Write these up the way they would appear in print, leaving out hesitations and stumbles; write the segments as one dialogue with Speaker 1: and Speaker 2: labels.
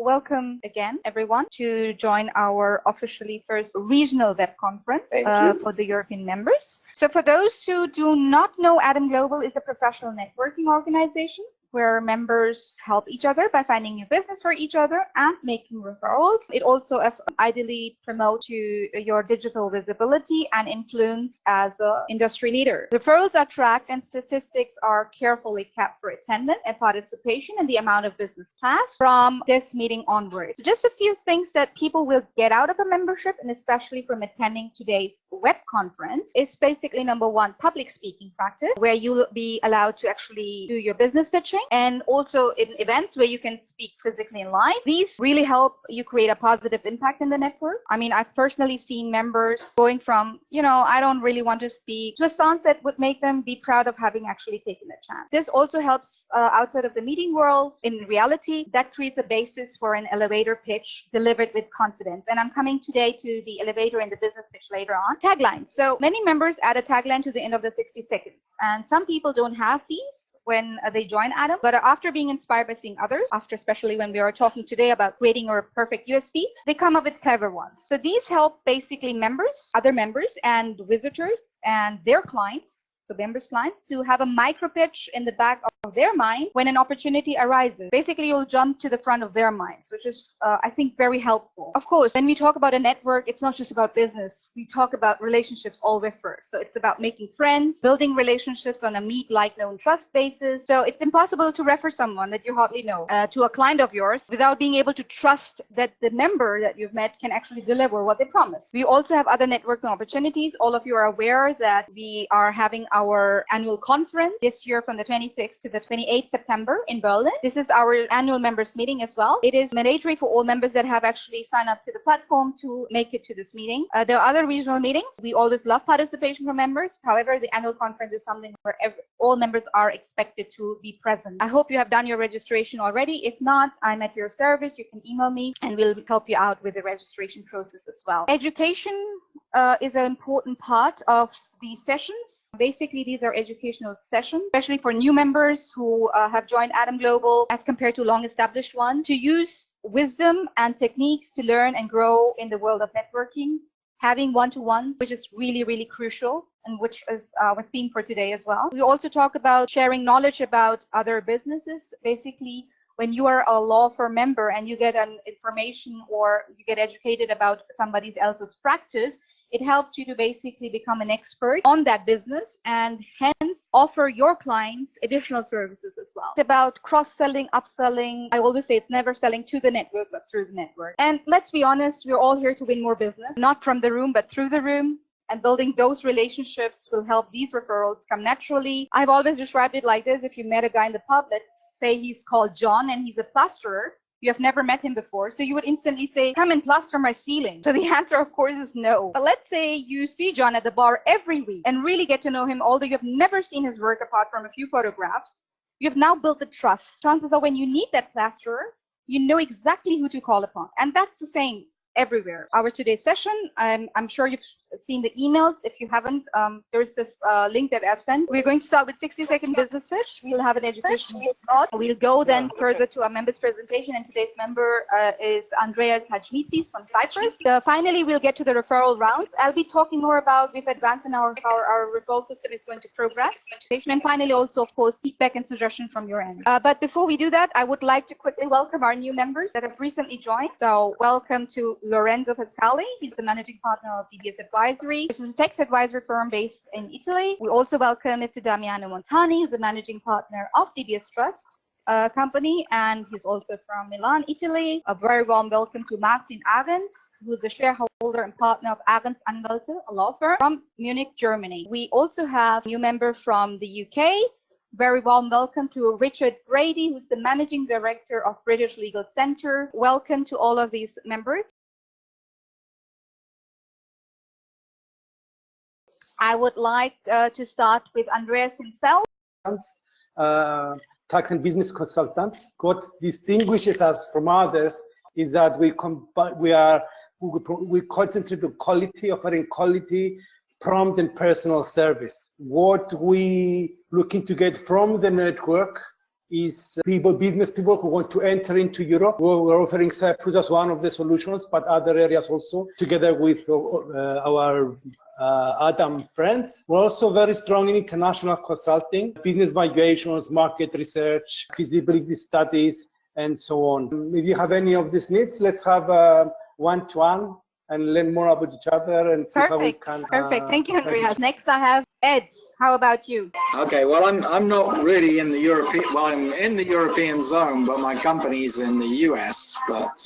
Speaker 1: welcome again, everyone, to join our officially first regional web conference for the European members. So for those who do not know, Adam Global is a professional networking organization where members help each other by finding new business for each other and making referrals. It also ideally promotes your digital visibility and influence as an industry leader. Referrals are tracked and statistics are carefully kept for attendance and participation and the amount of business passed from this meeting onwards. So just a few things that people will get out of a membership, and especially from attending today's web conference, is basically number one, public speaking practice, where you'll be allowed to actually do your business pitching, and also in events where you can speak physically in live. These really help you create a positive impact in the network. I mean, I've personally seen members going from, I don't really want to speak, to a stance that would make them be proud of having actually taken a chance. This also helps outside of the meeting world. In reality, that creates a basis for an elevator pitch delivered with confidence. And I'm coming today to the elevator and the business pitch later on. Tagline. So many members add a tagline to the end of the 60 seconds. And some people don't have these when they join Adam, but after being inspired by seeing others, especially when we are talking today about creating your perfect USP, they come up with clever ones. So these help basically members, other members and visitors and their clients, so members' clients, to have a micro pitch in the back of their mind when an opportunity arises. Basically, you'll jump to the front of their minds, which is, I think, very helpful. Of course, when we talk about a network, it's not just about business. We talk about relationships always first. So it's about making friends, building relationships on a meet, like, known, trust basis. So it's impossible to refer someone that you hardly know to a client of yours without being able to trust that the member that you've met can actually deliver what they promise. We also have other networking opportunities. All of you are aware that we are having our annual conference this year from the 26th to the 28th September in Berlin. This is our annual members meeting as well. It is mandatory for all members that have actually signed up to the platform to make it to this meeting. There are other regional meetings. We always love participation from members. However, the annual conference is something where all members are expected to be present. I hope you have done your registration already. If not, I'm at your service. You can email me and we'll help you out with the registration process as well. Education is an important part of these sessions. Basically, these are educational sessions, especially for new members who have joined Adam Global as compared to long-established ones, to use wisdom and techniques to learn and grow in the world of networking, having one-to-ones, which is really, really crucial, and which is our theme for today as well. We also talk about sharing knowledge about other businesses. Basically, when you are a law firm member and you get an information or you get educated about somebody else's practice, it helps you to basically become an expert on that business and hence offer your clients additional services as well. It's about cross-selling, upselling. I always say it's never selling to the network, but through the network. And let's be honest, we're all here to win more business, not from the room, but through the room. And building those relationships will help these referrals come naturally. I've always described it like this. If you met a guy in the pub, let's say he's called John and he's a plasterer. You have never met him before, so you would instantly say, come and plaster my ceiling. So the answer, of course, is no. But let's say you see John at the bar every week and really get to know him, although you have never seen his work apart from a few photographs. You have now built the trust. Chances are when you need that plasterer, you know exactly who to call upon. And that's the same everywhere. Our today's session, I'm sure you've seen the emails. If you haven't, there's this link that I've sent. We're going to start with 60-second business pitch. We'll have an education slot. We'll go then further to our members presentation, and today's member is Andreas Hajmitsis from Cyprus. Finally, we'll get to the referral rounds. I'll be talking more about we've advanced in our referral system is going to progress. And finally, also, of course, feedback and suggestion from your end. But before we do that, I would like to quickly welcome our new members that have recently joined. So welcome to Lorenzo Pascali. He's the managing partner of DBS Advisory, which is a tax advisory firm based in Italy. We also welcome Mr. Damiano Montani, who's the managing partner of DBS Trust company, and he's also from Milan, Italy. A very warm welcome to Martin Ahrens, who's the shareholder and partner of Ahrens Anwälte, a law firm from Munich, Germany. We also have a new member from the UK. Very warm welcome to Richard Brady, who's the managing director of British Legal Centre. Welcome to all of these members. I would like to start with Andreas himself.
Speaker 2: Tax and business consultants. What distinguishes us from others is that we concentrate on quality, offering quality, prompt and personal service. What we looking to get from the network is business people who want to enter into Europe. We're offering Cyprus as one of the solutions, but other areas also, together with our Adam friends. We're also very strong in international consulting, business migrations, market research, feasibility studies, and so on. If you have any of these needs, let's have one-to-one and learn more about each other and see how we can.
Speaker 1: Perfect. Thank you, Andreas. Next, I have Ed. How about you?
Speaker 3: Okay. Well, I'm not really in the European. Well, I'm in the European zone, but my company's in the US. But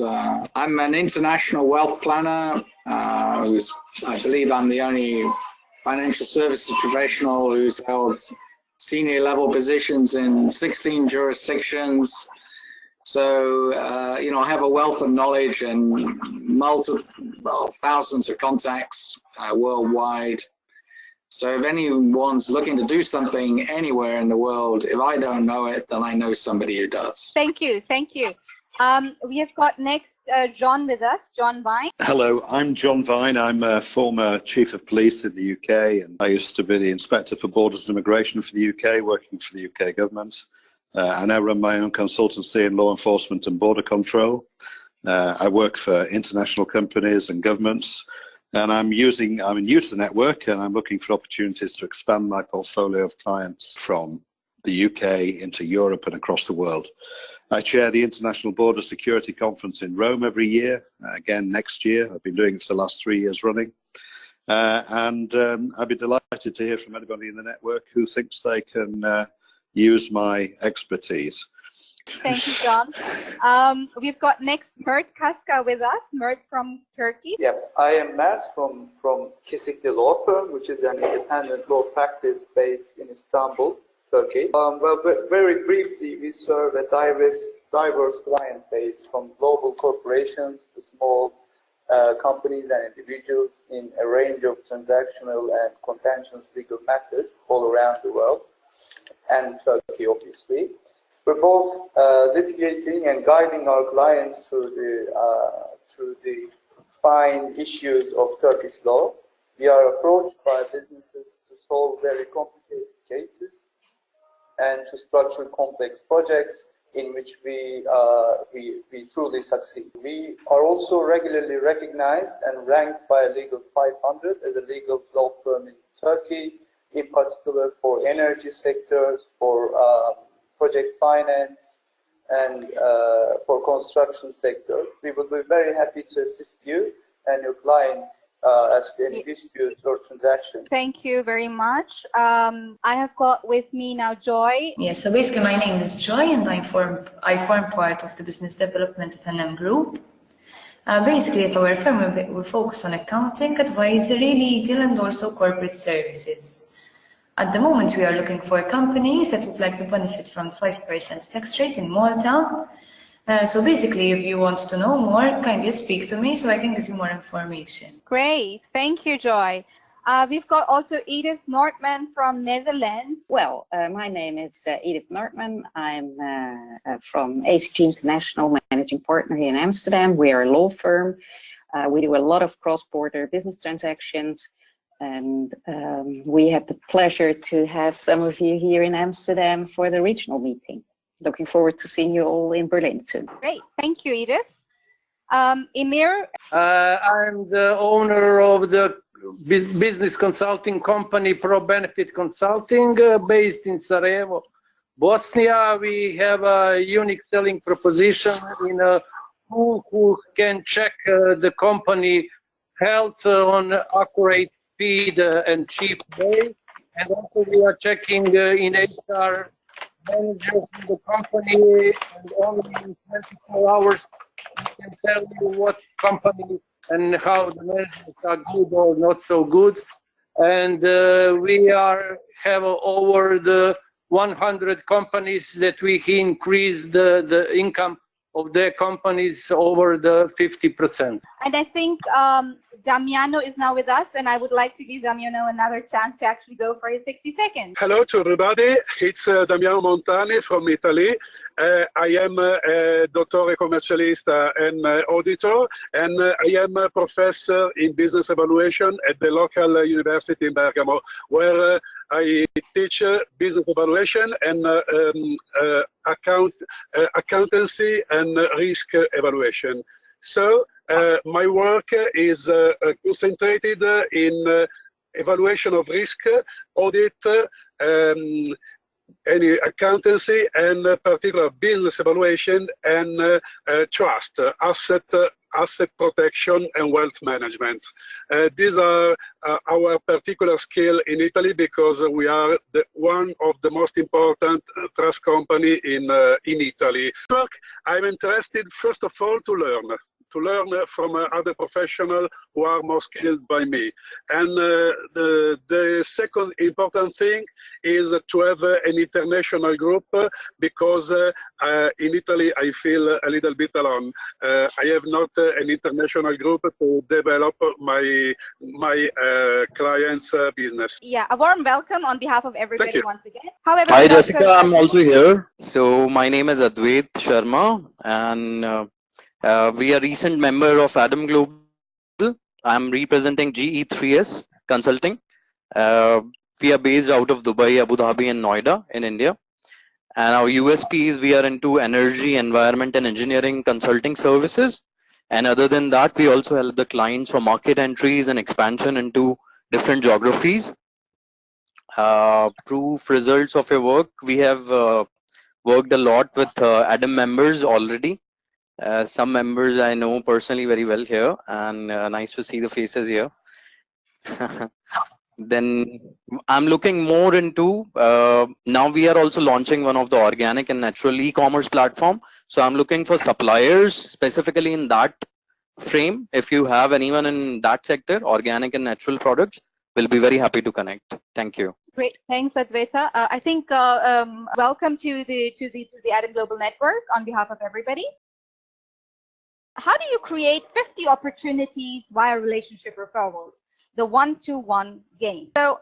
Speaker 3: I'm an international wealth planner. I believe I'm the only financial services professional who's held senior level positions in 16 jurisdictions. So, I have a wealth of knowledge and thousands of contacts worldwide. So if anyone's looking to do something anywhere in the world, if I don't know it, then I know somebody who does.
Speaker 1: Thank you. Thank you. We have got next John with us, John Vine.
Speaker 4: Hello, I'm John Vine. I'm a former Chief of Police in the UK, and I used to be the Inspector for Borders and Immigration for the UK, working for the UK government. I now run my own consultancy in law enforcement and border control. I work for international companies and governments, and I'm new to the network, and I'm looking for opportunities to expand my portfolio of clients from the UK into Europe and across the world. I chair the International Border Security Conference in Rome every year, again next year. I've been doing it for the last 3 years running. And I'd be delighted to hear from anybody in the network who thinks they can use my expertise.
Speaker 1: Thank you, John. We've got next Mert Kaska with us, Mert from Turkey.
Speaker 5: Yeah, I am Mert from Kesikli Law Firm, which is an independent law practice based in Istanbul, Turkey. Well, very briefly, we serve a diverse client base, from global corporations to small companies and individuals in a range of transactional and contentious legal matters all around the world, and Turkey, obviously. We're both litigating and guiding our clients through the fine issues of Turkish law. We are approached by businesses to solve very complicated cases and to structure complex projects in which we truly succeed. We are also regularly recognized and ranked by Legal 500 as a legal law firm in Turkey, in particular for energy sectors, for project finance, and for construction sector. We would be very happy to assist you and your clients as to any disputes or transactions.
Speaker 1: Thank you very much. I have got with me now Joy.
Speaker 6: Yes, so basically my name is Joy, and I form part of the business development at NM Group. Basically, at our firm, we focus on accounting, advisory, legal, and also corporate services. At the moment, we are looking for companies that would like to benefit from the 5% tax rate in Malta. So basically, if you want to know more, kindly speak to me so I can give you more information.
Speaker 1: Great. Thank you, Joy. We've got also Edith Nordman from Netherlands.
Speaker 7: Well, my name is Edith Nordman. I'm from ACG International, managing partner here in Amsterdam. We are a law firm. We do a lot of cross-border business transactions. And we have the pleasure to have some of you here in Amsterdam for the regional meeting. Looking forward to seeing you all in Berlin soon.
Speaker 1: Great. Thank you, Edith. Emir?
Speaker 8: I'm the owner of the business consulting company Pro Benefit Consulting based in Sarajevo, Bosnia. We have a unique selling proposition in who can check the company health on accurate, speed, and cheap way. And also we are checking in HR managers in the company, and only in 24 hours we can tell you what company and how the managers are good or not so good. And we have over the 100 companies that we increase the income of their companies over the 50%.
Speaker 1: And I think Damiano is now with us, and I would like to give Damiano another chance to actually go for his 60 seconds.
Speaker 9: Hello to everybody. It's Damiano Montani from Italy. I am a dottore commercialista and auditor, and I am a professor in business evaluation at the local university in Bergamo, where I teach business evaluation and accountancy and risk evaluation. So my work is concentrated in evaluation of risk, audit, any accountancy, and particular business evaluation and trust, asset protection and wealth management. These are our particular skill in Italy because we are one of the most important trust company in Italy. I'm interested first of all to learn from other professionals who are more skilled by me. And the second important thing is to have an international group because in Italy I feel a little bit alone. I have not an international group to develop my clients' business.
Speaker 1: Yeah, a warm welcome on behalf of everybody once again. However,
Speaker 10: hi Jessica, I'm also here. So my name is Advait Sharma, and we are a recent member of Adam Global. I'm representing GE3S Consulting. We are based out of Dubai, Abu Dhabi, and Noida in India. And our USP is we are into energy, environment, and engineering consulting services. And other than that, we also help the clients for market entries and expansion into different geographies. Proof results of your work. We have worked a lot with Adam members already. Some members I know personally very well here, and nice to see the faces here. Then I'm looking more into, now we are also launching one of the organic and natural e-commerce platform. So I'm looking for suppliers specifically in that frame. If you have anyone in that sector, organic and natural products, we'll be very happy to connect. Thank you.
Speaker 1: Great, thanks, Advaita. I think welcome to the Adam Global Network on behalf of everybody. How do you create 50 opportunities via relationship referrals? The one-to-one game. So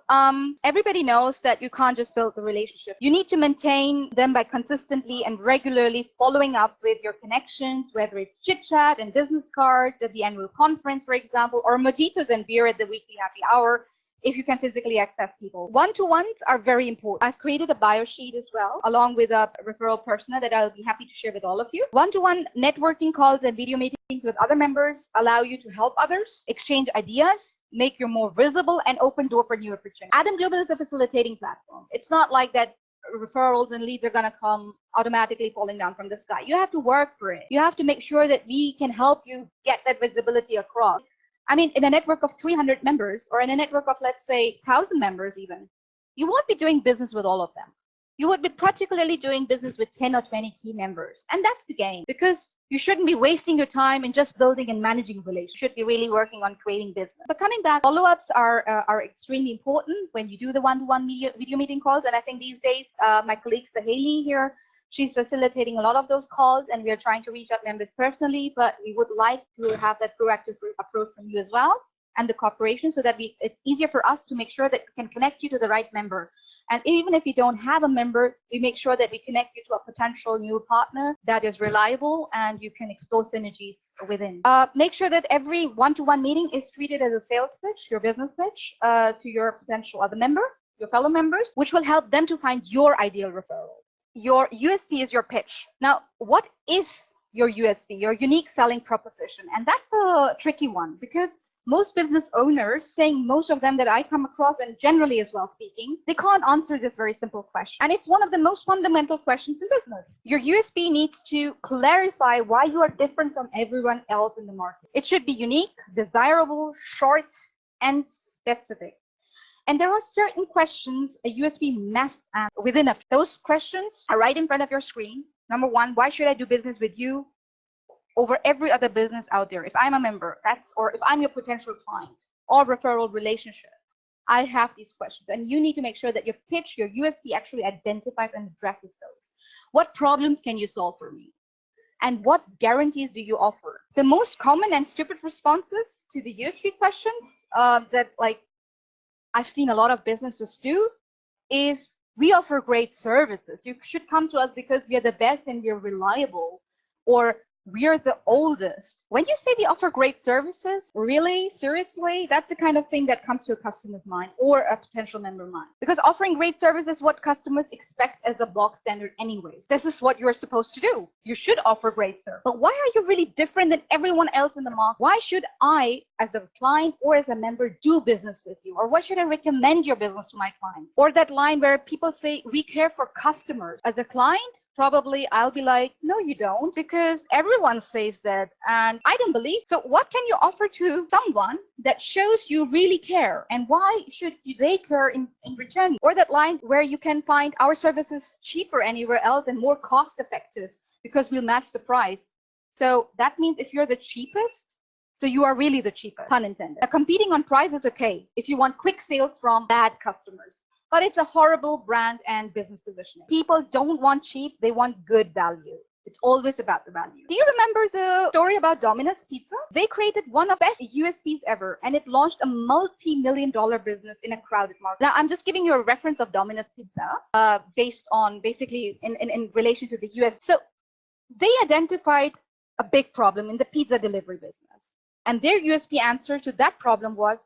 Speaker 1: everybody knows that you can't just build the relationship. You need to maintain them by consistently and regularly following up with your connections, whether it's chit chat and business cards at the annual conference, for example, or mojitos and beer at the weekly happy hour, if you can physically access people. One-to-ones are very important. I've created a bio sheet as well, along with a referral persona that I'll be happy to share with all of you. One-to-one networking calls and video meetings with other members allow you to help others, exchange ideas, make you more visible, and open door for new opportunities. Adam Global is a facilitating platform. It's not like that referrals and leads are going to come automatically falling down from the sky. You have to work for it. You have to make sure that we can help you get that visibility across. I mean, in a network of 300 members, or in a network of, let's say, 1,000 members even, you won't be doing business with all of them. You would be particularly doing business with 10 or 20 key members. And that's the game, because you shouldn't be wasting your time in just building and managing relationships. You should be really working on creating business. But coming back, follow-ups are extremely important when you do the one-to-one video meeting calls. And I think these days, my colleague Saheli here, she's facilitating a lot of those calls, and we are trying to reach out members personally, but we would like to have that proactive approach from you as well, and the cooperation, so that it's easier for us to make sure that we can connect you to the right member. And even if you don't have a member, we make sure that we connect you to a potential new partner that is reliable and you can explore synergies within. Make sure that every one-to-one meeting is treated as a sales pitch, your business pitch, to your potential other member, your fellow members, which will help them to find your ideal referral. Your USP is your pitch. Now, what is your USP, your unique selling proposition? And that's a tricky one, because most business owners, saying most of them that I come across, and generally as well speaking, they can't answer this very simple question. And it's one of the most fundamental questions in business. Your USP needs to clarify why you are different from everyone else in the market. It should be unique, desirable, short, and specific. And there are certain questions a USP must answer within those questions are right in front of your screen. Number one, why should I do business with you over every other business out there? If I'm a member, or if I'm your potential client or referral relationship, I have these questions. And you need to make sure that your pitch, your USP actually identifies and addresses those. What problems can you solve for me? And what guarantees do you offer? The most common and stupid responses to the USP questions that like I've seen a lot of businesses do is, we offer great services. You should come to us because we are the best and we're reliable, or we're the oldest. When you say we offer great services, really, seriously, that's the kind of thing that comes to a customer's mind or a potential member mind. Because offering great service is what customers expect as a block standard anyways. This is what you're supposed to do. You should offer great service. But why are you really different than everyone else in the market? Why should I, as a client or as a member, do business with you? Or why should I recommend your business to my clients? Or that line where people say, we care for customers. As a client, probably I'll be like, no, you don't, because everyone says that and I don't believe. So what can you offer to someone that shows you really care, and why should they care in return? Or that line where you can find our services cheaper anywhere else and more cost effective because we'll match the price. So that means if you're the cheapest, so you are really the cheapest, pun intended. Now, competing on price is okay if you want quick sales from bad customers. But it's a horrible brand and business positioning. People don't want cheap, they want good value. It's always about the value. Do you remember the story about Domino's Pizza? They created one of the best USPs ever, and it launched a multi-million-dollar business in a crowded market. Now, I'm just giving you a reference of Domino's Pizza based on basically in relation to the US. So they identified a big problem in the pizza delivery business. And their USP answer to that problem was,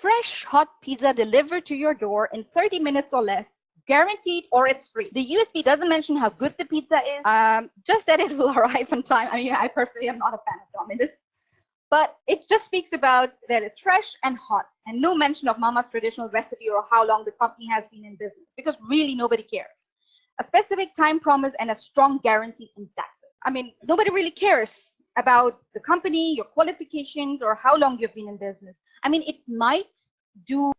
Speaker 1: fresh hot pizza delivered to your door in 30 minutes or less, guaranteed, or it's free. The USP doesn't mention how good the pizza is, just that it will arrive on time. I mean, I personally am not a fan of Domino's, but it just speaks about that it's fresh and hot, and no mention of Mama's traditional recipe or how long the company has been in business, because really nobody cares. A specific time promise and a strong guarantee, and that's it. I mean, nobody really cares about the company, your qualifications, or how long you've been in business. I mean, it might do,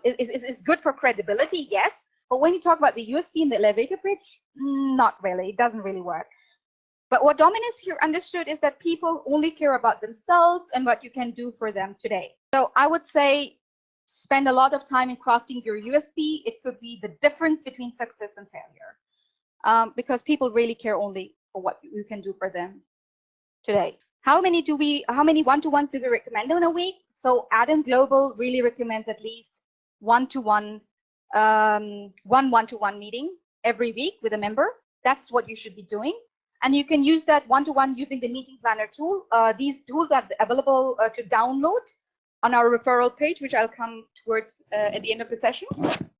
Speaker 1: is good for credibility, yes, but when you talk about the USP in the elevator pitch, not really, it doesn't really work. But what Domino's here understood is that people only care about themselves and what you can do for them today. So I would say, spend a lot of time in crafting your USP. It could be the difference between success and failure, because people really care only for what you can do for them today. How many one-to-ones do we recommend in a week? So Adam Global really recommends at least one one-to-one meeting every week with a member. That's what you should be doing. And you can use that one-to-one using the meeting planner tool. These tools are available to download on our referral page, which I'll come towards at the end of the session.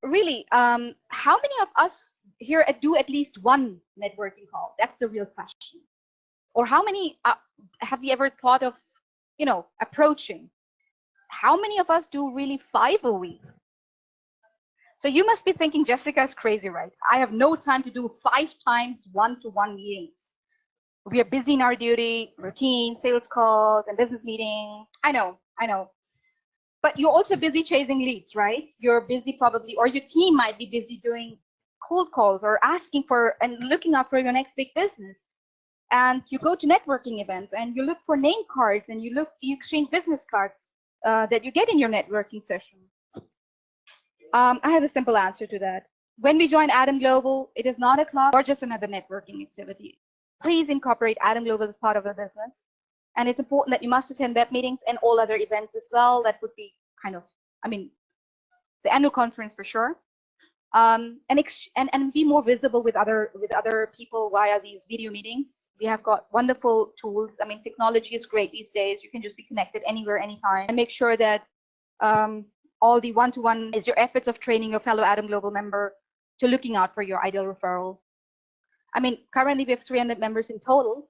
Speaker 1: Really, how many of us here do at least one networking call? That's the real question. Or how many have you ever thought of, approaching? How many of us do really 5 a week? So you must be thinking, Jessica's crazy, right? I have no time to do 5 times one-to-one meetings. We are busy in our duty, routine, sales calls, and business meetings. I know. But you're also busy chasing leads, right? You're busy probably, or your team might be busy doing cold calls or asking for and looking out for your next big business. And you go to networking events and you look for name cards and you exchange business cards that you get in your networking session. I have a simple answer to that. When we join Adam Global, it is not a club or just another networking activity. Please incorporate Adam Global as part of your business. And it's important that you must attend web meetings and all other events as well. That would be kind of, the annual conference for sure. And be more visible with other people via these video meetings. We have got wonderful tools. Technology is great these days. You can just be connected anywhere, anytime. And make sure that all the one-to-one is your efforts of training your fellow Adam Global member to looking out for your ideal referral. Currently we have 300 members in total.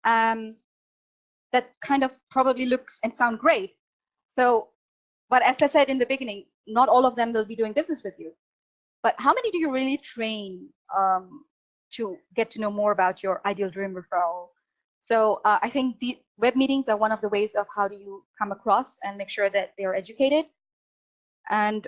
Speaker 1: That kind of probably looks and sound great. So, but as I said in the beginning, not all of them will be doing business with you. But how many do you really train to get to know more about your ideal dream referral? So I think the web meetings are one of the ways of how do you come across and make sure that they're educated. And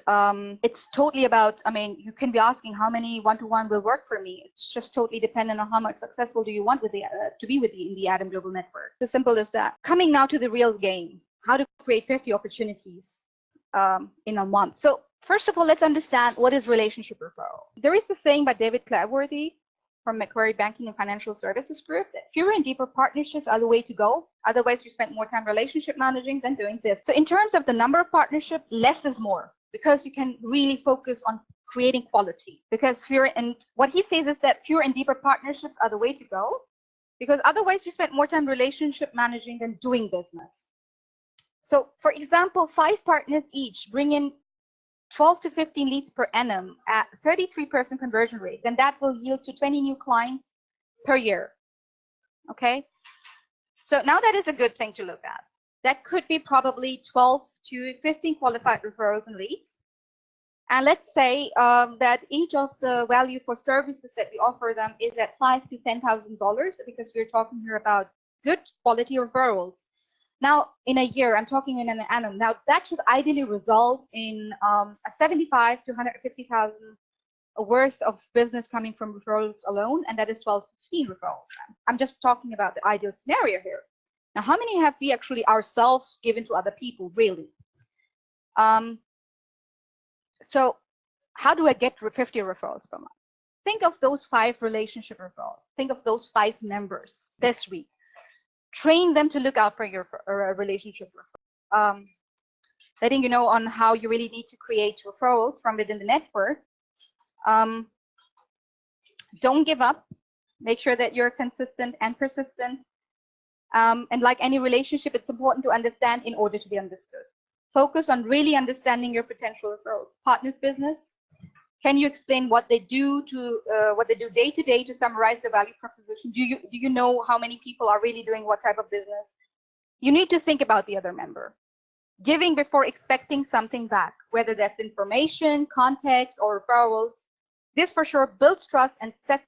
Speaker 1: it's totally about, you can be asking how many one-to-one will work for me. It's just totally dependent on how much successful do you want with to be with in the Adam Global Network. It's as simple as that. Coming now to the real game, how to create 50 opportunities in a month. So first of all, let's understand what is relationship referral. There is a saying by David Clairworthy, from Macquarie Banking and Financial Services Group that fewer and deeper partnerships are the way to go. Otherwise, you spend more time relationship managing than doing this. So in terms of the number of partnerships, less is more, because you can really focus on creating quality. Because what he says is that fewer and deeper partnerships are the way to go, because otherwise you spend more time relationship managing than doing business. So for example, 5 partners each bring in 12 to 15 leads per annum at 33% conversion rate, then that will yield to 20 new clients per year. Okay, so now that is a good thing to look at. That could be probably 12 to 15 qualified referrals and leads. And let's say that each of the value for services that we offer them is at $5,000 to $10,000, because we're talking here about good quality referrals. Now, in a year, I'm talking in an annum. Now, that should ideally result in a 75 to 150,000 worth of business coming from referrals alone, and that is 12 to 15 referrals. I'm just talking about the ideal scenario here. Now, how many have we actually ourselves given to other people, really? So how do I get 50 referrals per month? Think of those 5 relationship referrals. Think of those 5 members this week. Train them to look out for your relationship referrals. Letting you know on how you really need to create referrals from within the network. Don't give up. Make sure that you're consistent and persistent. And like any relationship, it's important to understand in order to be understood. Focus on really understanding your potential referrals. Partners business. Can you explain what they do day to day to summarize the value proposition? Do you know how many people are really doing what type of business? You need to think about the other member. Giving before expecting something back, whether that's information, context, or referrals. This for sure builds trust and sets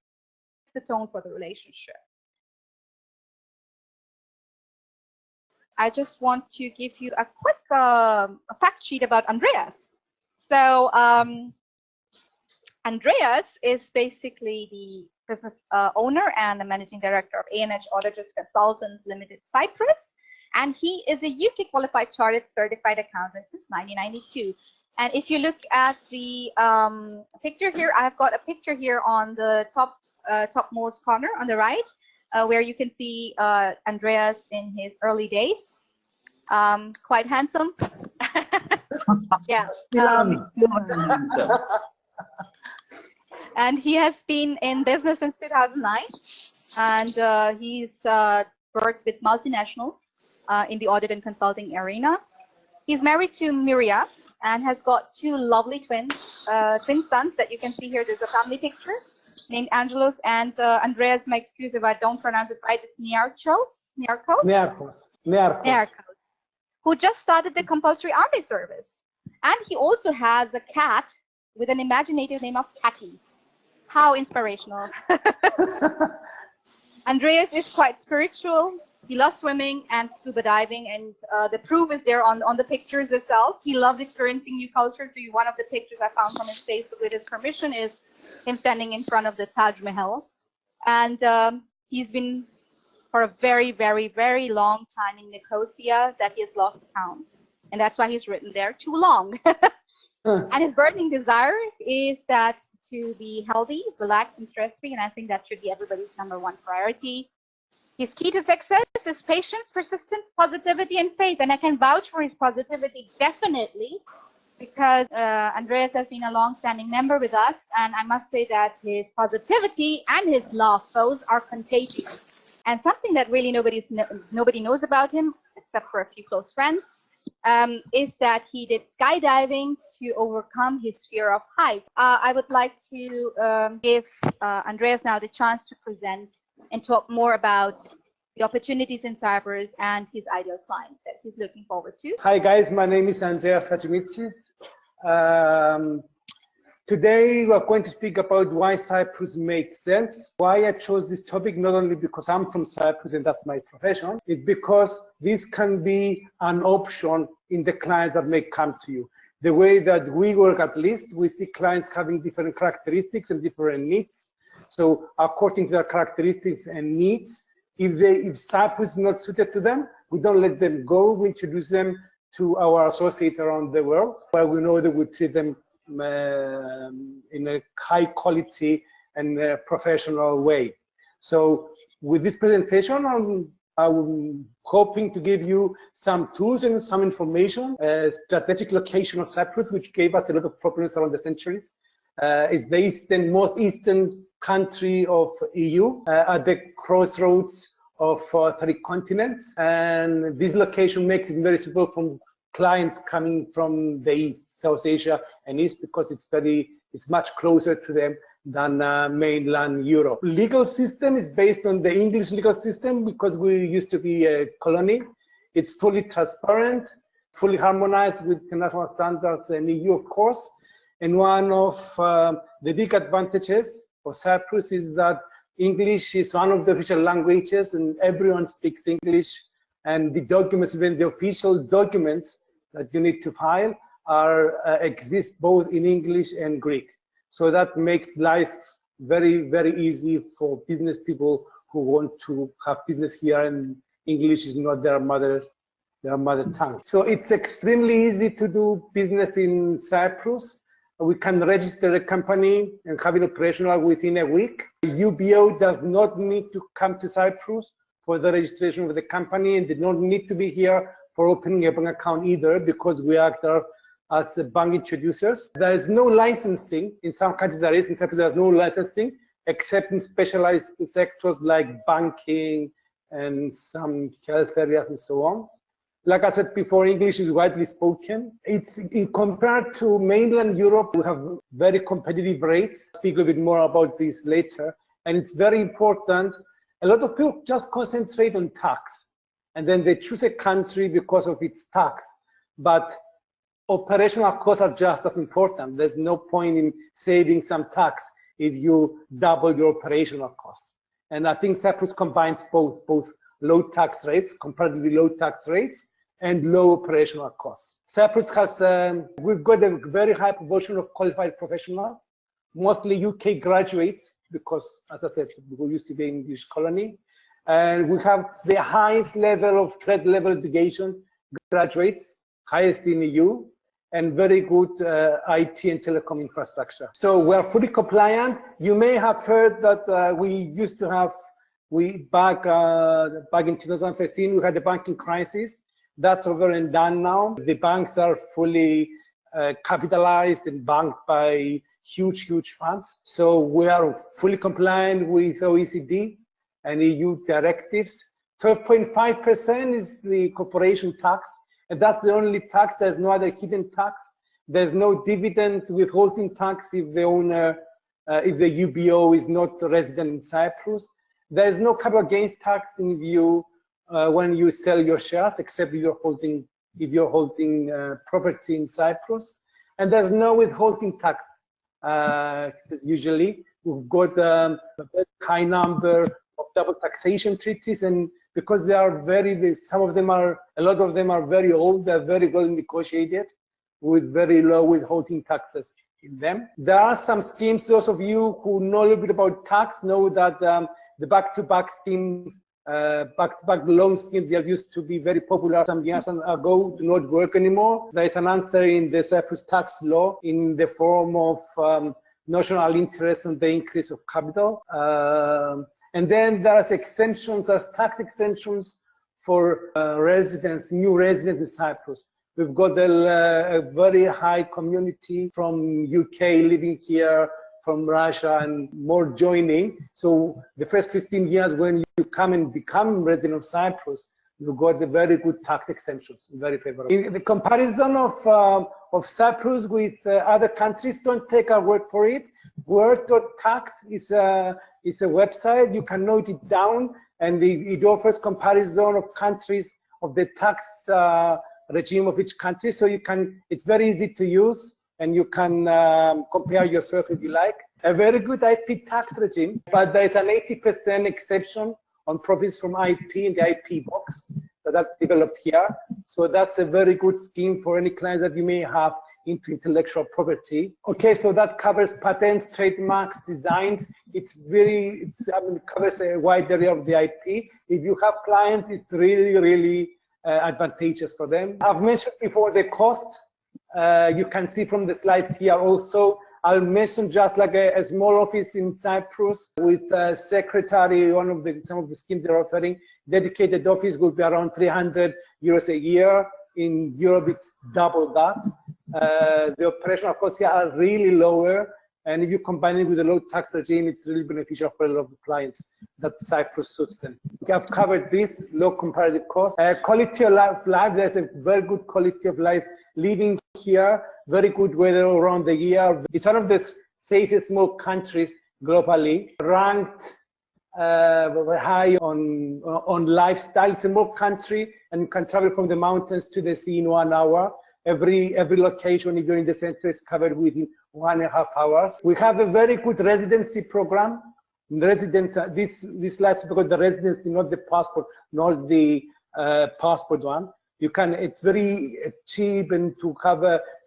Speaker 1: the tone for the relationship. I just want to give you a quick fact sheet about Andreas. So Andreas is basically the business owner and the managing director of A&H Auditors Consultants Limited Cyprus, and he is a UK qualified chartered certified accountant since 1992. And if you look at the picture here, I've got a picture here on the topmost corner on the right, where you can see Andreas in his early days. Quite handsome. Yeah. And he has been in business since 2009, and he's worked with multinationals in the audit and consulting arena. He's married to Miria and has got 2 lovely twin sons that you can see here. There's a family picture named Angelos and Andreas. My excuse if I don't pronounce it right. It's Niarchos, who just started the compulsory army service, and he also has a cat with an imaginative name of Patty. How inspirational. Andreas is quite spiritual. He loves swimming and scuba diving, and the proof is there on the pictures itself. He loves experiencing new cultures. So one of the pictures I found from his Facebook with his permission is him standing in front of the Taj Mahal. And he's been for a very, very, very long time in Nicosia that he has lost count. And that's why he's written there too long. And his burning desire is that to be healthy, relaxed, and stress-free, and I think that should be everybody's #1 priority. His key to success is patience, persistence, positivity, and faith, and I can vouch for his positivity definitely, because Andreas has been a long-standing member with us, and I must say that his positivity and his love both are contagious. And something that really nobody knows about him, except for a few close friends, is that he did skydiving to overcome his fear of heights. I would like to give Andreas now the chance to present and talk more about the opportunities in Cyprus and his ideal clients that he's looking forward to.
Speaker 2: Hi guys, my name is Andreas Hachimitsis. Today we're going to speak about why Cyprus makes sense. Why I chose this topic, not only because I'm from Cyprus and that's my profession, it's because this can be an option in the clients that may come to you. The way that we work, at least, we see clients having different characteristics and different needs. So according to their characteristics and needs, if Cyprus is not suited to them, we don't let them go. We introduce them to our associates around the world, where we know that we treat them in a high quality and professional way. So with this presentation, I'm hoping to give you some tools and some information. Strategic location of Cyprus, which gave us a lot of problems around the centuries. It's the most eastern country of EU at the crossroads of 3 continents, and this location makes it very suitable from clients coming from the east, South Asia and east, because it's much closer to them than mainland Europe. Legal system is based on the English legal system because we used to be a colony. It's fully transparent, fully harmonized with international standards and EU, of course. And one of the big advantages of Cyprus is that English is one of the official languages and everyone speaks English, and the documents, even the official documents that you need to file, exist both in English and Greek. So that makes life very, very easy for business people who want to have business here and English is not their mother tongue. So it's extremely easy to do business in Cyprus. We can register a company and have it operational within a week. UBO does not need to come to Cyprus for the registration of the company, and they don't need to be here for opening a bank account either, because we act as bank introducers. There is no licensing. In some countries there is. In Cyprus there's no licensing, except in specialized sectors like banking and some health areas and so on. Like I said before, English is widely spoken. It's compared to mainland Europe, we have very competitive rates. I'll speak a little bit more about this later. And it's very important. A lot of people just concentrate on tax, and then they choose a country because of its tax. But operational costs are just as important. There's no point in saving some tax if you double your operational costs. And I think Cyprus combines both low tax rates, comparatively low tax rates, and low operational costs. Cyprus has, we've got a very high proportion of qualified professionals, mostly UK graduates, because as I said, we used to be an English colony. And we have the highest level of threat level education graduates, highest in EU, and very good IT and telecom infrastructure. So we are fully compliant. You may have heard that we used to have, back in 2013, we had a banking crisis. That's over and done now. The banks are fully capitalized and banked by huge funds. So we are fully compliant with OECD and EU directives. 12.5% is the corporation tax, and that's the only tax. There's no other hidden tax. There's no dividend withholding tax if the owner, if the UBO is not resident in Cyprus. There's no capital gains tax in view when you sell your shares, except if you're holding property in Cyprus. And there's no withholding tax. Usually, we've got a very high number of double taxation treaties, and because they are a lot of them are very old, they're very well negotiated with very low withholding taxes in them. There are some schemes. Those of you who know a little bit about tax know that the back-to-back schemes, back-to-back loan schemes that used to be very popular some years ago do not work anymore. There is an answer in the Cyprus tax law in the form of notional interest on the increase of capital. And then there's exemptions, there's tax exemptions for residents, new residents in Cyprus. We've got a very high community from UK living here, from Russia, and more joining. So the first 15 years when you come and become resident of Cyprus, you got the very good tax exemptions, very favorable. In the comparison of Cyprus with other countries, don't take our word for it. Word.tax is a website. You can note it down, and it offers comparison of countries, of the tax regime of each country. So it's very easy to use, and you can compare yourself if you like. A very good IP tax regime, but there is an 80% exception on profits from IP in the IP box that developed here. So that's a very good scheme for any clients that you may have into intellectual property. Okay, so that covers patents, trademarks, designs. It covers a wide area of the IP. If you have clients, it's really advantageous for them. I've mentioned before the cost. You can see from the slides here also I'll mention just like a small office in Cyprus with a secretary. Some of the schemes they're offering. Dedicated office will be around 300 euros a year. In Europe, it's double that. The operational costs here are really lower. And if you combine it with a low tax regime, it's really beneficial for a lot of the clients that Cyprus suits them. I've covered this, low comparative cost. Quality of life, there's a very good quality of life living here, very good weather around the year. It's one of the safest small countries globally, ranked high on lifestyle. It's a small country and you can travel from the mountains to the sea in 1 hour. Every location, if you're in the center, is covered within 1.5 hours. We have a very good residency program. This lies because the residency, not the passport, not the passport one. It's very cheap and to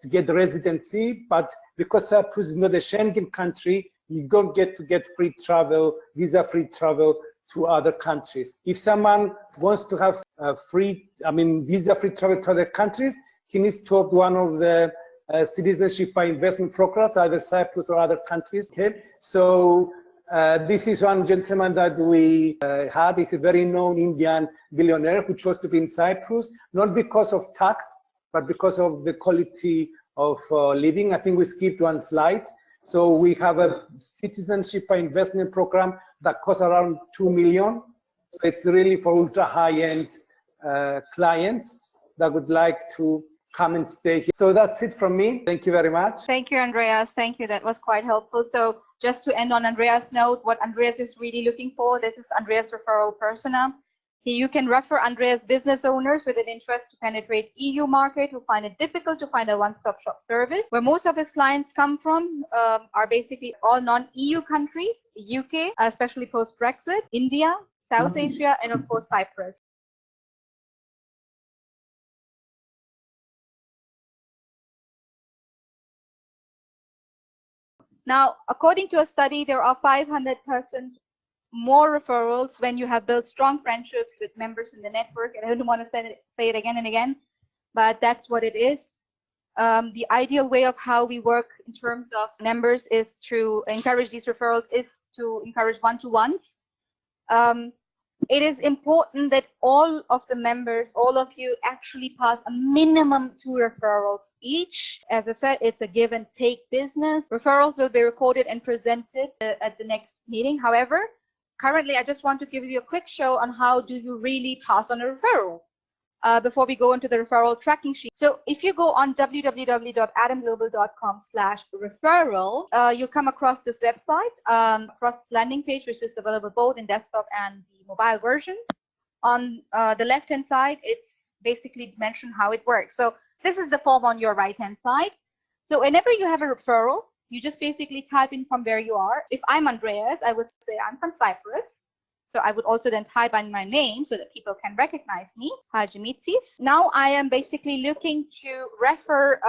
Speaker 2: get the residency, but because Cyprus is not a Schengen country, you don't get free travel, visa-free travel to other countries. If someone wants to have visa-free travel to other countries, he needs to opt one of the citizenship by investment programs, either Cyprus or other countries. Okay, so this is one gentleman that we had. He's a very known Indian billionaire who chose to be in Cyprus, not because of tax, but because of the quality of living. I think we skipped one slide. So we have a citizenship by investment program that costs around 2 million. So it's really for ultra high-end clients that would like to come and stay here. So that's it from me. Thank you very much.
Speaker 1: Thank you, Andreas. Thank you. That was quite helpful. So just to end on Andreas' note, what Andreas is really looking for, this is Andreas' referral persona. You can refer Andreas business owners with an interest to penetrate EU market who find it difficult to find a one-stop shop service. Where most of his clients come from are basically all non-EU countries, UK, especially post-Brexit, India, South Asia, and of course Cyprus. Now, according to a study, there are 500% more referrals when you have built strong friendships with members in the network. And I don't want to say it again and again, but that's what it is. The ideal way of how we work in terms of members is to encourage these referrals, is to encourage one-to-ones. It is important that all of the members, all of you, actually pass a minimum 2 referrals each. As I said, it's a give and take business. Referrals will be recorded and presented at the next meeting. However, currently, I just want to give you a quick show on how do you really pass on a referral before we go into the referral tracking sheet. So if you go on www.adamglobal.com/referral, you'll come across this website, across this landing page, which is available both in desktop and the mobile version. On the left-hand side, it's basically mentioned how it works. So this is the form on your right-hand side. So whenever you have a referral, you just basically type in from where you are. If I'm Andreas, I would say I'm from Cyprus. So I would also then type in my name so that people can recognize me, Hajimitsis. Now I am basically looking to refer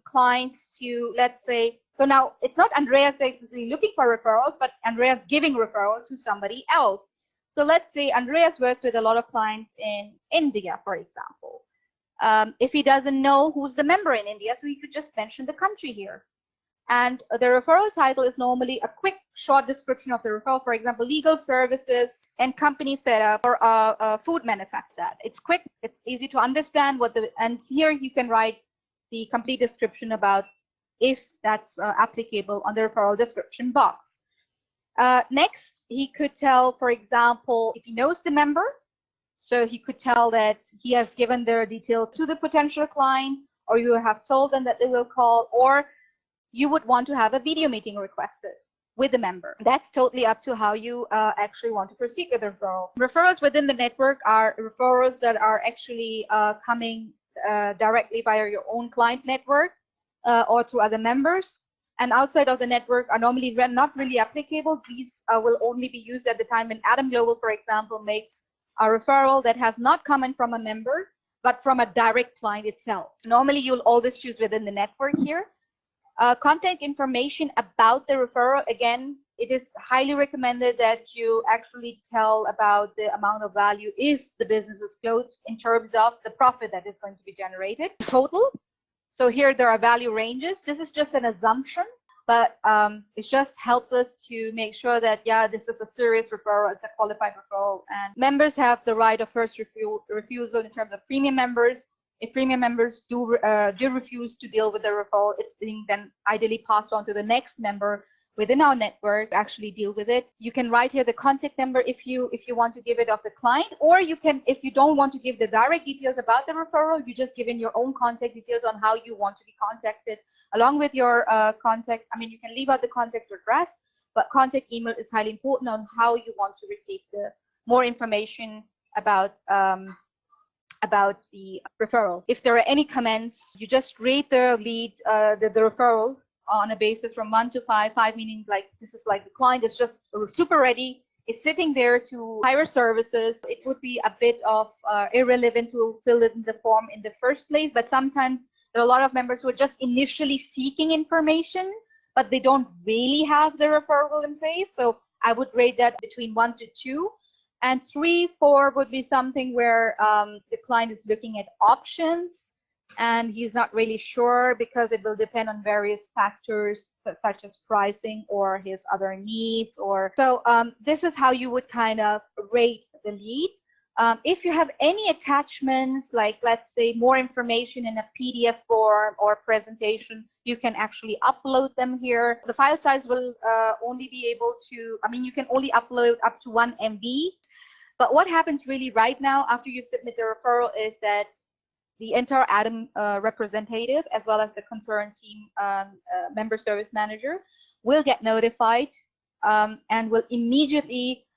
Speaker 1: clients to, let's say, so now it's not Andreas basically looking for referrals, but Andreas giving referrals to somebody else. So let's say Andreas works with a lot of clients in India, for example. If he doesn't know who's the member in India, so he could just mention the country here. And the referral title is normally a quick, short description of the referral. For example, legal services and company setup or food manufacturer. It's quick, it's easy to understand and here you can write the complete description about if that's applicable on the referral description box. Next, he could tell, for example, if he knows the member, so he could tell that he has given their details to the potential client, or you have told them that they will call, or you would want to have a video meeting requested with the member. That's totally up to how you actually want to proceed with the referral. Referrals within the network are referrals that are actually coming directly via your own client network or to other members. And outside of the network are normally not really applicable. These will only be used at the time when Adam Global, for example, makes a referral that has not come in from a member, but from a direct client itself. Normally, you'll always choose within the network here. Contact information about the referral, again, it is highly recommended that you actually tell about the amount of value if the business is closed in terms of the profit that is going to be generated total. So here there are value ranges. This is just an assumption. but it just helps us to make sure that, yeah, this is a serious referral, it's a qualified referral, and members have the right of first refusal in terms of premium members. If premium members do refuse to deal with the referral, it's being then ideally passed on to the next member within our network to actually deal with it. You can write here the contact number if you want to give it of the client, or you can, if you don't want to give the direct details about the referral, you just give in your own contact details on how you want to be contacted along with your contact. I mean, you can leave out the contact address, but contact email is highly important on how you want to receive the more information about the referral. If there are any comments, you just rate the lead, the referral on a basis from 1 to 5, 5 meaning like this is like the client is just super ready, is sitting there to hire services. It would be a bit of irrelevant to fill in the form in the first place, but sometimes there are a lot of members who are just initially seeking information, but they don't really have the referral in place. So I would rate that between 1 to 2. And 3, 4 would be something where the client is looking at options and he's not really sure because it will depend on various factors such as pricing or his other needs. Or so this is how you would kind of rate the lead. If you have any attachments, like let's say more information in a PDF form or presentation, you can actually upload them here. The file size will only be able to, I mean, you can only upload up to 1 MB. But what happens really right now after you submit the referral is that the entire ADAM representative, as well as the concerned team member service manager, will get notified and will immediately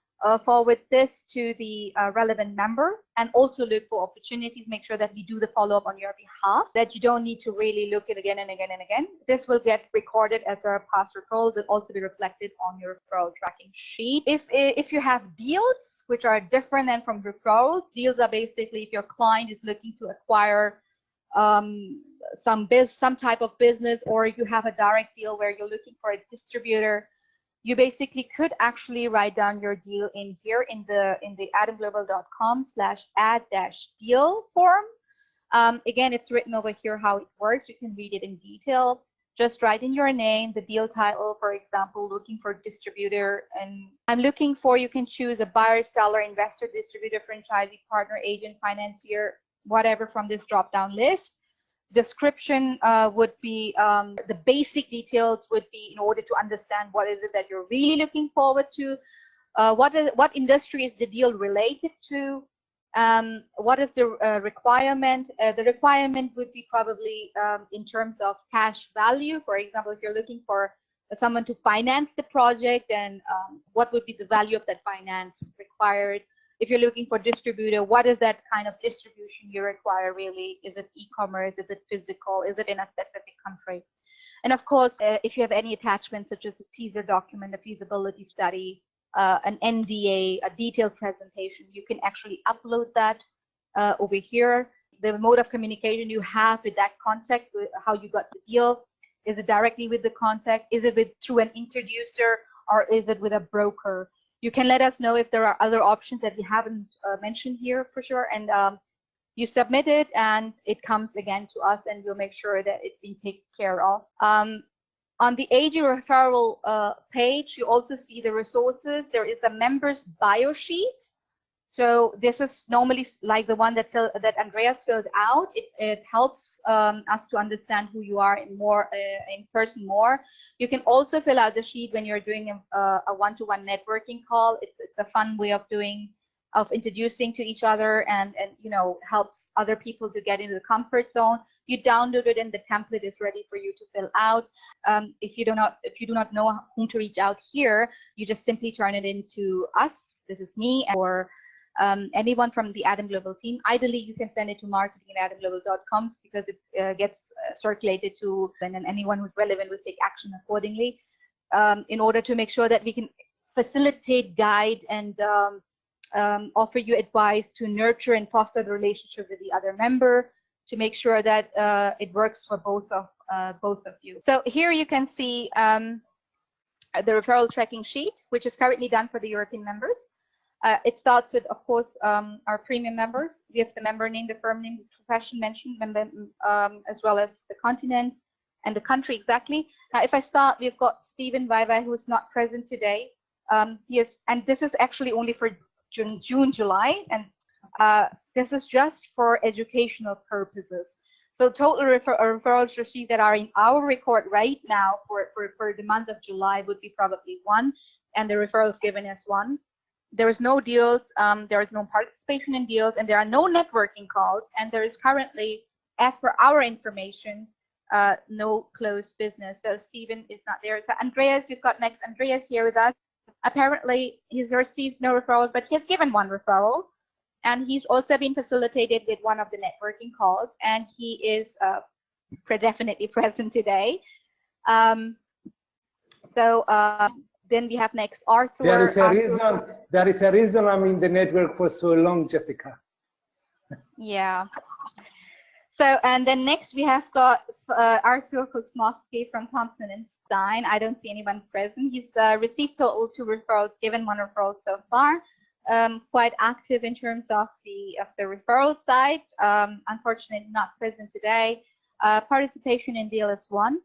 Speaker 1: forward this to the relevant member, and also look for opportunities, make sure that we do the follow-up on your behalf, that you don't need to really look at again and again and again. This will get recorded as a past referral, will also be reflected on your referral tracking sheet. If you have deals which are different than from referrals, deals are basically if your client is looking to acquire some type of business, or you have a direct deal where you're looking for a distributor, you basically could actually write down your deal in here in the adamglobal.com/add-deal form. Again, it's written over here how it works. You can read it in detail. Just write in your name, the deal title, for example, looking for distributor, and I'm looking for, you can choose a buyer, seller, investor, distributor, franchisee, partner, agent, financier, whatever from this drop-down list. Description would be the basic details would be in order to understand what is it that you're really looking forward to, what industry is the deal related to, what is the requirement. The requirement would be probably in terms of cash value. For example, if you're looking for someone to finance the project, then what would be the value of that finance required. If you're looking for distributor, what is that kind of distribution you require really? Is it e-commerce? Is it physical? Is it in a specific country? And of course, if you have any attachments such as a teaser document, a feasibility study, an NDA, a detailed presentation, you can actually upload that over here. The mode of communication you have with that contact, how you got the deal, is it directly with the contact? Is it through an introducer, or is it with a broker? You can let us know if there are other options that we haven't mentioned here for sure, and you submit it and it comes again to us, and we'll make sure that it's been taken care of. On the AG referral page, you also see the resources. There is a member's bio sheet. So this is normally like the one that Andreas filled out. It helps us to understand who you are in person more. You can also fill out the sheet when you're doing a one-to-one networking call. It's a fun way of introducing to each other, and helps other people to get into the comfort zone. You download it and the template is ready for you to fill out. If you do not know whom to reach out here, you just simply turn it into us. This is me, or anyone from the ADAM Global team. Ideally, you can send it to marketing@adamglobal.com because it gets circulated to, and then anyone who's relevant will take action accordingly, in order to make sure that we can facilitate, guide, and offer you advice to nurture and foster the relationship with the other member, to make sure that it works for both of you. So here you can see the referral tracking sheet, which is currently done for the European members. It starts with, of course, our premium members. We have the member name, the firm name, the profession mentioned, as well as the continent, and the country exactly. Now, if I start, we've got Stephen Viva, who's not present today. Yes, and this is actually only for June, July, and this is just for educational purposes. So total referrals received that are in our record right now for the month of July would be probably 1, and the referrals given as 1. There is no deals, there is no participation in deals, and there are no networking calls, and there is currently, as per our information, no closed business. So Stephen is not there. So Andreas, we've got next Andreas here with us. Apparently he's received no referrals, but he has given 1 referral, and he's also been facilitated with 1 of the networking calls, and he is definitely present today. Then we have next Arthur.
Speaker 2: There is a reason I'm in the network for so long, Jessica.
Speaker 1: Yeah. So, and then next we have got Arthur Kuczmowski from Thompson & Stein. I don't see anyone present. He's received total 2 referrals, given 1 referral so far. Quite active in terms of the referral side. Unfortunately, not present today. Participation in deal is 1.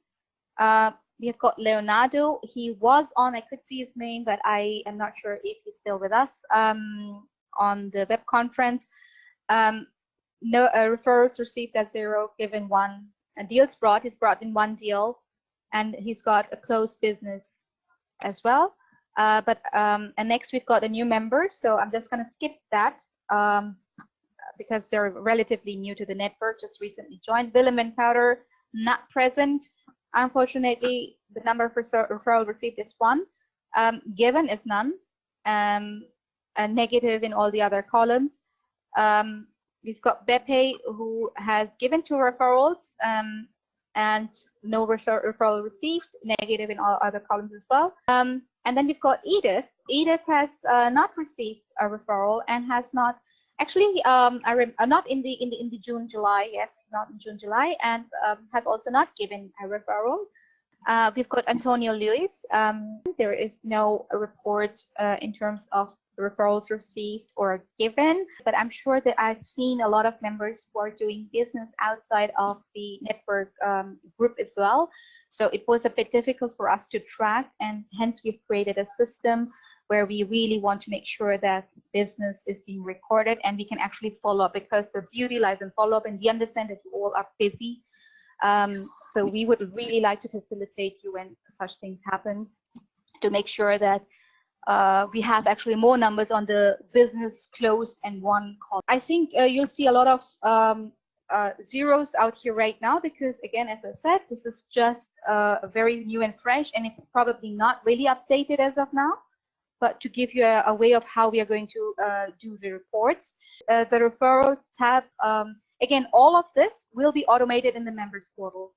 Speaker 1: We have got Leonardo. He was on, I could see his name, but I am not sure if he's still with us on the web conference. No referrals received at 0, given 1. And deals brought, he's brought in 1 deal, and he's got a closed business as well. And next we've got a new member, so I'm just going to skip that because they're relatively new to the network, just recently joined. Willem and Powder, not present. Unfortunately, the number of referral received is 1. Given is none. And negative in all the other columns. We've got Beppe, who has given 2 referrals and no referral received, negative in all other columns as well. And then we've got Edith. Edith has not received a referral and has not actually not in the June, July. Yes, not in June, July, and has also not given a referral. We've got Antonio Luis. There is no report in terms of referrals received or given, but I'm sure that I've seen a lot of members who are doing business outside of the network group as well. So it was a bit difficult for us to track, and hence we've created a system where we really want to make sure that business is being recorded and we can actually follow up, because the beauty lies in follow up, and we understand that you all are busy. So we would really like to facilitate you when such things happen, to make sure that we have actually more numbers on the business closed and 1 call. I think you'll see a lot of zeros out here right now, because again, as I said, this is just very new and fresh, and it's probably not really updated as of now, but to give you a way of how we are going to do the reports. The referrals tab, again, all of this will be automated in the members portal.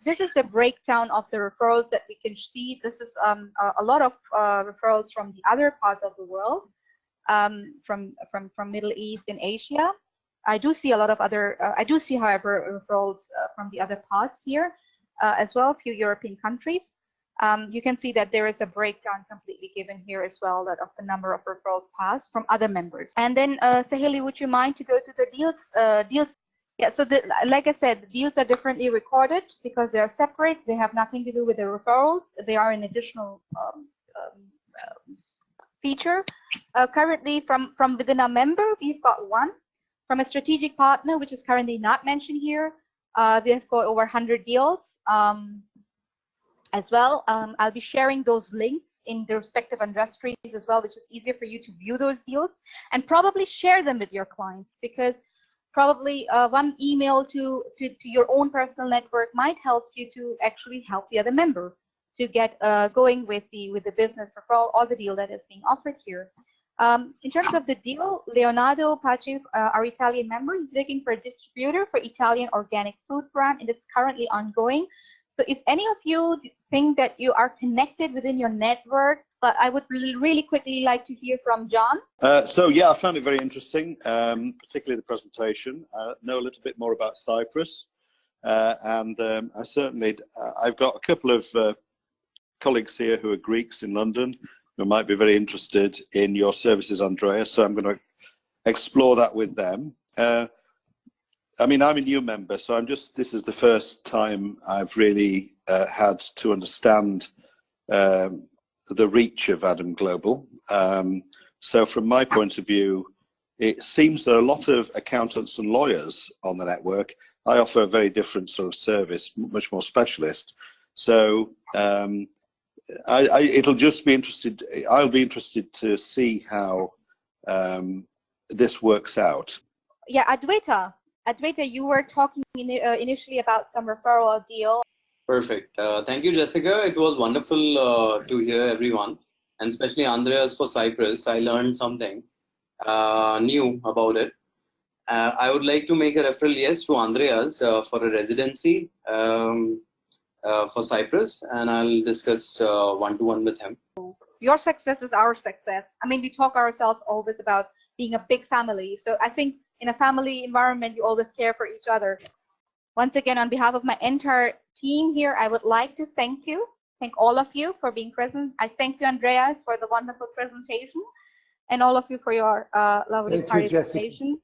Speaker 1: This is the breakdown of the referrals that we can see. This is a lot of referrals from the other parts of the world, from Middle East and Asia. I do see a lot of other, I do see, however, referrals from the other parts here as well, a few European countries. You can see that there is a breakdown completely given here as well, that of the number of referrals passed from other members. And then, Sahili, would you mind to go to the deals? Yeah, so like I said, the deals are differently recorded because they are separate. They have nothing to do with the referrals. They are an additional feature. Currently, from within a member, we've got 1. From a strategic partner, which is currently not mentioned here, we have got over 100 deals as well. I'll be sharing those links in the respective industries as well, which is easier for you to view those deals and probably share them with your clients, because probably 1 email to your own personal network might help you to actually help the other member to get going with the business referral or the deal that is being offered here. In terms of the deal, Leonardo Paci, our Italian member, is looking for a distributor for Italian organic food brand, and it's currently ongoing. So if any of you think that you are connected within your network, but I would really quickly like to hear from John.
Speaker 4: So yeah, I found it very interesting, particularly the presentation. Know a little bit more about Cyprus, and I certainly, I've got a couple of colleagues here who are Greeks in London who might be very interested in your services, Andrea, so I'm going to explore that with them. I mean, I'm a new member, so this is the first time I've really had to understand the reach of Adam Global. So from my point of view, it seems there are a lot of accountants and lawyers on the network. I offer a very different sort of service, much more specialist. So I'll be interested to see how this works out.
Speaker 1: Yeah, Adwaita, you were talking initially about some referral deal.
Speaker 11: Perfect. Thank you, Jessica. It was wonderful to hear everyone, and especially Andreas for Cyprus. I learned something new about it. I would like to make a referral, yes, to Andreas for a residency for Cyprus, and I'll discuss one-to-one with him.
Speaker 1: Your success is our success. I mean, we talk ourselves always about being a big family. So I think in a family environment, you always care for each other. Once again, on behalf of my entire team here, I would like to thank all of you for being present. I thank you, Andreas, for the wonderful presentation, and all of you for your lovely participation.